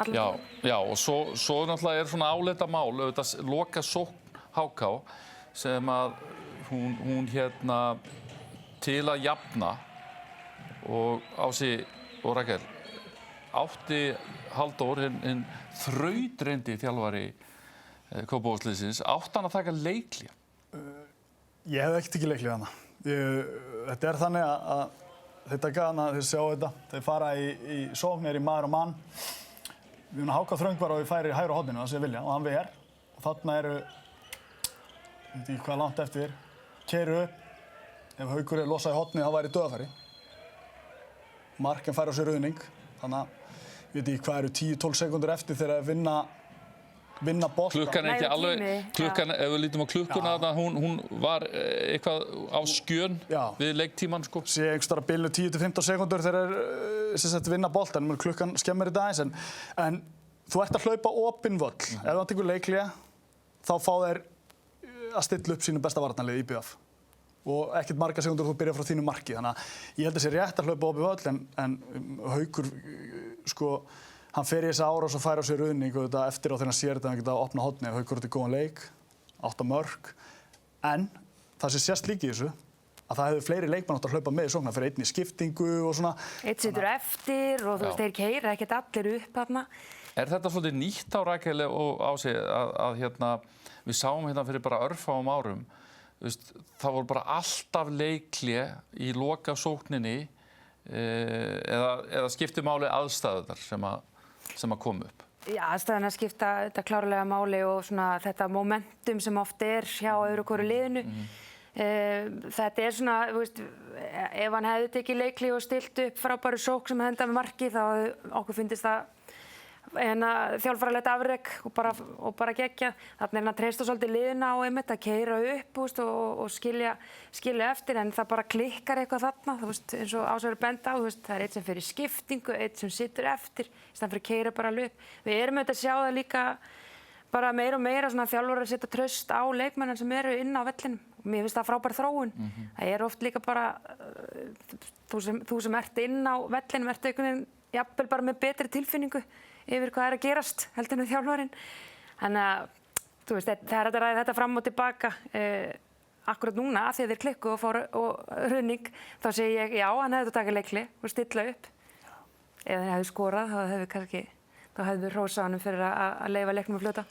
Já, og svo náttúrulega svona álitamál, auðvitað loka sókn HK sem að hún til að jafna og Ási og Rakel átti Halldór hinn þrautreindi þjálfari Kópavogsliðsins, átti hann að taka leikhlé? Ég hef ekki tekið leikhlé hana. Þetta þannig að þeir taka hana, þeir sjá þetta, þeir fara í sókn, í maður og mann. Við erum að háka þröngvar og við færi hægra horninu, það sem vilja, og hann ver. Og þarna ég veit ekki hvað langt eftir, keyru upp. Ef Haukur losaði hornið, þá væri dauðafæri. Marken fær á sig ruðning, þannig að ég veit ekki hvað eru 10-12 sekúndur eftir þegar að vinna bolta. Klukkan ekki alveg, ef við lítum á klukkuna þarna, hún var eitthvað á skjön við leiktíman, sko. Sé einhvers staðar á bilinu 10-15 sekúndur þegar vinna boltan, klukkan skemmir þetta aðeins, en þú ert að hlaupa opinn völl. Ef þú tekur leikhlé, þá fá þeir að stilla upp sínu besta varnarlið í BF. Og ekkert margar sekúndur þú byrjar frá þínu marki, þannig að ég held að sé rétt að hlaupa opinn völl, en Haukur, sko, hann fer í þessa árás og fær á sig ruðning og þetta eftir á þegar hann sér þetta að hann geta að opna hornið. Haukur átti góðan leik, 8 mörk, en það sem sést líka í þessu, að það hefur fleiri leikmenn átt að hlaupa með í sókn, það fer einn í skiptingu og svona. Eitt situr eftir og þú veist, þeir keyra ekkert allir upp þarna. Þetta svolítið nýtt á Rakel og Ási að við sáum fyrir bara örfáum árum, það voru bara alltaf leikhlé í loka sókninni eða skipti máli aðstæðurnar sem að koma upp? Já, aðstæðurnar skipta þetta klárlega máli og svona þetta momentum sem oft hjá öðru hvoru liðinu. Þetta svona, þú veist, ef hann hefði tekið leikhlé og stilt upp frábæru sókn sem hendaði með marki, þá okkur fyndist það þjálfaralegt afrek og bara geggjað. Þarna hann að treysta svolítið liðina á einmitt að keyra upp og skilja eftir, en það bara klikkar eitthvað þarna, þú veist, eins og Ásverður benda á, þú veist, það einn sem fer í skiptingu, einn sem situr eftir, í staðinn fyrir að keyra bara alveg upp. Við erum auðvitað að sjá það líka bara meira og meira svona þjálfarar að setja traust á leikmennin sem eru inn á vellinum. Mér finnst það frábær þróun. Það oft líka bara, þú sem ert inn á vellinum, ert einhvern veginn jafnvel bara með betri tilfinningu yfir hvað að gerast, heldur en þjálfarinn. Þannig að, þú veist, það hægt að ræða þetta fram og tilbaka. Akkurat núna, af því að þeir klikku og fá ruðning, þá segi ég, já, hann hefði takað leikhlé og stilla upp. Ef þeir hefðu skorað, þá hefðu hrósað honum fyrir að leyfa leiknum að fljóta.